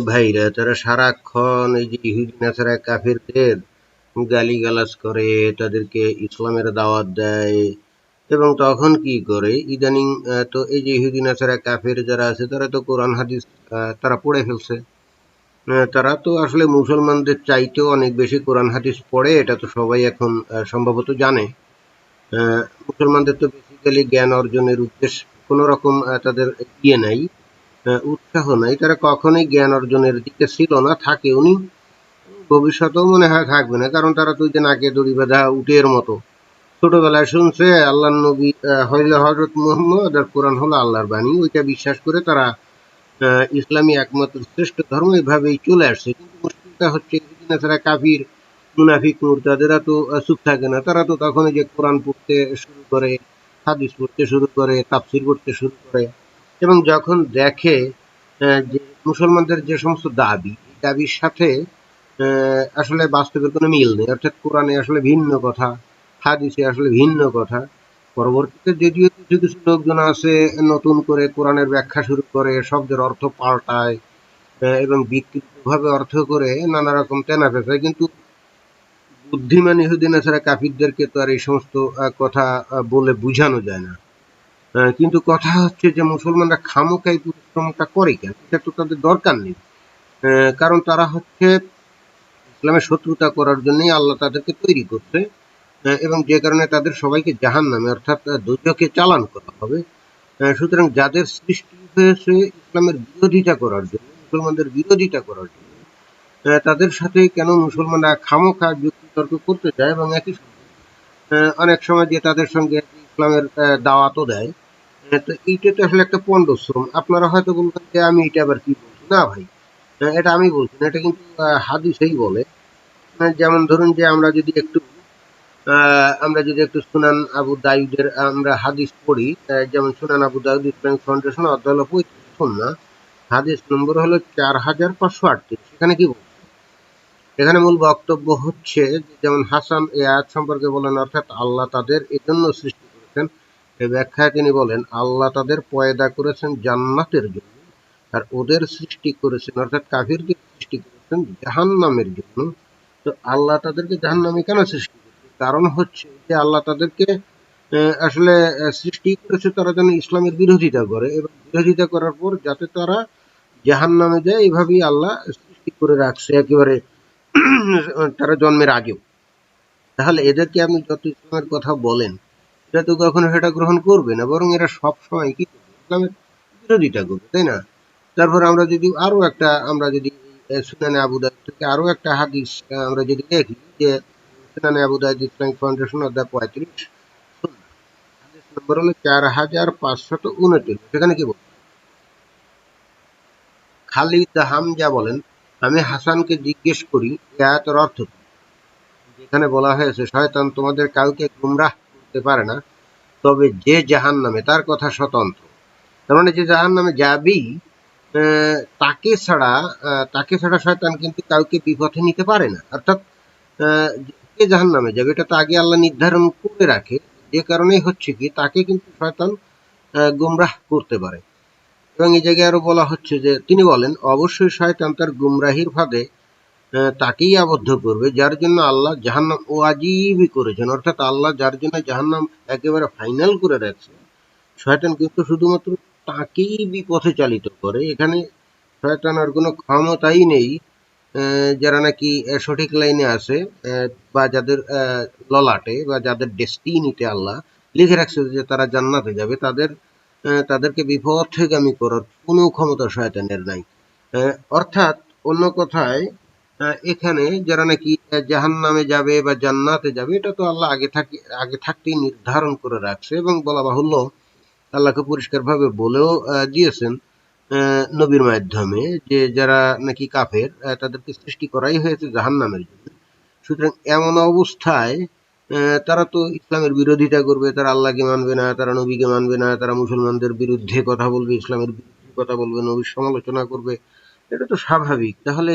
ভাইরা তারা সারাক্ষণ এই যে ইহুদি নাসারা কাফিরদের গালিগালাজ করে, তাদেরকে ইসলামের দাওয়াত দেয় এবং তখন কি করে ইদানিং তো এই যে ইহুদি নাসারা কাফির যারা আছে তারা তো কোরআন হাদিস তারা পড়ে ফেলছে। তারা তো আসলে মুসলমানদের চাইতেও অনেক বেশি কোরআন হাদিস পড়ে, এটা তো সবাই এখন সম্ভবত জানে। মুসলমানদের তো বেসিক্যালি জ্ঞান অর্জনের উদ্দেশ্য কোনো রকম তাদের ইয়ে নাই, উৎসাহ নাই, তারা কখনোই জ্ঞান অর্জনের দিকে ছিল না, থাকে উনি, ভবিষ্যতেও মনে হয় থাকবে না, কারণ তারা তো যে নাকে দড়ি বাঁধা উটের মতো ছোটবেলায় শুনছে আল্লাহ নবী হইল হজরত মুহাম্মদ আর কোরআন হলো আল্লাহর বাণী, ওইটা বিশ্বাস করে তারা ইসলামী একমাত্র শ্রেষ্ঠ ধর্ম এভাবেই চলে আসছে। কিন্তু মুশকিলটা হচ্ছে তারা কাফির মুনাফিক মুরতাদেরা তো চুপ থাকে না, তারা তো তখনই যে কোরআন পড়তে শুরু করে, হাদিস পড়তে শুরু করে, তাফসির পড়তে শুরু করে, এবং যখন দেখে যে মুসলমানদের যে সমস্ত দাবি, এই দাবির সাথে আসলে বাস্তবের কোনো মিল নেই, অর্থাৎ কোরআনে আসলে ভিন্ন কথা, হাদিসে আসলে ভিন্ন কথা। পরবর্তীতে যদিও কিছু কিছু লোকজন আছে নতুন করে কোরআনের ব্যাখ্যা শুরু করে, শব্দের অর্থ পাল্টায় এবং বিকৃতভাবে অর্থ করে নানা রকম তেনা পেঁচায়, কিন্তু বুদ্ধিমান ইহুদি নাসারা কাফিরদেরকে তো আর এই সমস্ত কথা বলে বুঝানো যায় না। কিন্তু কথা হচ্ছে যে মুসলমানরা খামোকাই পরিশ্রমটা করে কেন, এটা তো তাদের দরকার নেই, কারণ তারা হচ্ছে ইসলামের শত্রুতা করার জন্যই আল্লাহ তাদেরকে তৈরি করছে, এবং যে কারণে তাদের সবাইকে জাহান্নামে অর্থাৎ দোজখে চালান করা হবে। সুতরাং যাদের সৃষ্টি হয়েছে ইসলামের বিরোধিতা করার জন্য, মুসলমানদের বিরোধিতা করার জন্য, তাদের সাথে কেন মুসলমানরা খামোখা যুক্তি তর্ক করতে চায়, এবং একই সঙ্গে অনেক সময় যে তাদের সঙ্গে ইসলামের দাওয়াতও দেয়। তো এইটা তো আসলে একটা পণ্ডশ্রম। আপনারা হয়তো বলবেন যে আমি এটা আবার কি বলছি, না ভাই, এটা আমি বলছি না, এটা কিন্তু হাদিসেই বলে। যেমন ধরুন যে আমরা যদি একটু সুনান আবু দাউদের আমরা হাদিস পড়ি, যেমন সুনান আবু দাউদ ইসলামিক ফাউন্ডেশন অধ্যায় হলো 35 সুন্নাহ, হাদিস নম্বর হলো 4538। সেখানে কি বলছে? এখানে মূল বক্তব্য হচ্ছে যেমন হাসান এই আয়াত সম্পর্কে বলেন, অর্থাৎ আল্লাহ তাদের এজন্য সৃষ্টি করেছেন। এই ব্যাখ্যায় তিনি বলেন আল্লাহ তাদের পয়দা করেছেন জান্নাতের জন্য, আর ওদের সৃষ্টি করেছেন অর্থাৎ কাফিরদের সৃষ্টি করেছেন জাহান্নামের জন্য। তো আল্লাহ তাদেরকে জাহান্নামে কেন সৃষ্টি করেছে? কারণ হচ্ছে যে আল্লাহ তাদেরকে আসলে সৃষ্টি করেছে তারা যেন ইসলামের বিরোধিতা করে, এবং বিরোধিতা করার পর যাতে তারা জাহান্নামে যায়, এইভাবেই আল্লাহ সৃষ্টি করে রাখছে একেবারে তারা জন্মের আগেও। তাহলে এদেরকে আপনি যত ইসলামের কথা বলেন, এটা তো কখনো সেটা গ্রহণ করবে না, বরং এরা সবসময় কি করবে? ইসলামের বিরোধিতা করবে, তাই না? তারপর আমরা যদি সুনানে আবু দাউদ থেকে আরো একটা হাদিস আমরা যদি দেখি, যে সুনানে আবু দাউদ ইসলামিক ফাউন্ডেশন অধ্যায় 35 হাদিস নম্বর হলো 4539। সেখানে কি বলছে? খালিদ হামজা বলেন, আমি হাসানকে জিজ্ঞেস করি এই আয়াতের অর্থ কি? যেখানে বলা হয়েছে শয়তান তোমাদের কাউকে গুমরাহ করতে পারে না, তবে যে জাহান্নামে, তার কথা স্বতন্ত্র। তার মানে যে জাহান্নামে যাবেই তাকে ছাড়া শয়তান কিন্তু কাউকে বিপথে নিতে পারে না, অর্থাৎ কে জাহান্নামে যাবে এটা তো আগে আল্লাহ নির্ধারণ করে রাখে, যে কারণেই হচ্ছে কি তাকে কিন্তু শয়তান গুমরাহ করতে পারে। এবং এই জায়গায় আরো বলা হচ্ছে যে তিনি বলেন অবশ্যই শয়তান তার গুমরাহির ফাঁদে তাকেই আবদ্ধ করবে যার জন্য আল্লাহ জাহান্নাম ওয়াজিবই করেছেন, অর্থাৎ আল্লাহ যার জন্য জাহান্নাম একেবারে ফাইনাল করে রাখছে, শয়তান কিন্তু শুধুমাত্র তাকেই বিপথে চালিত করে। এখানে শয়তানের কোনো ক্ষমতাই নেই যারা নাকি সঠিক লাইনে আছে, বা যাদের ললাটে বা যাদের ডেস্টিনিতে আল্লাহ লিখে রাখছে যে তারা জান্নাতে যাবে, তাদেরকে বিপথগামী করার কোনো ক্ষমতা শয়তানের নাই। অর্থাৎ অন্য কথায় এখানে যারা নাকি জাহান্নামে যাবে বা জান্নাতে যাবে, এটা তো আল্লাহ আগে থাকতেই নির্ধারণ করে রাখছে, এবং বলা বাহুল্য আল্লাহকে পরিষ্কারভাবে বলেও দিয়েছেন নবীর মাধ্যমে যে যারা নাকি কাফের তাদেরকে সৃষ্টি করাই হয়েছে জাহান্নামের জন্য। সুতরাং এমন অবস্থায় তারা তো ইসলামের বিরোধিতা করবে, তারা আল্লাহকে মানবে না, তারা নবীকে মানবে না, তারা মুসলমানদের বিরুদ্ধে কথা বলবে, ইসলামের বিরুদ্ধে কথা বলবে, নবীর সমালোচনা করবে, এটা তো স্বাভাবিক। তাহলে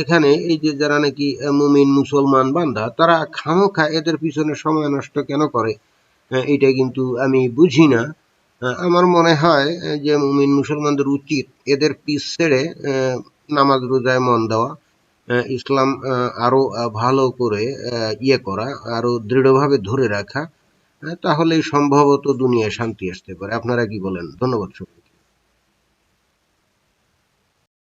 এখানে এই যে যারা নাকি মুমিন মুসলমান বান্দা, তারা খামোখা এদের পিছনে সময় নষ্ট কেন করে? এটা কিন্তু আমি বুঝি না। আমার মনে হয় যে মুমিন মুসলমানদের উচিত এদের পিছ ছেড়ে নামাজ রোজায় মন দেওয়া, ইসলাম আরো ভালো করে ইয়ে করা, আরো দৃঢ়ভাবে ধরে রাখা। তাহলেই সম্ভবত দুনিয়ায় শান্তি আসতে পারে। আপনারা কি বলেন? ধন্যবাদ।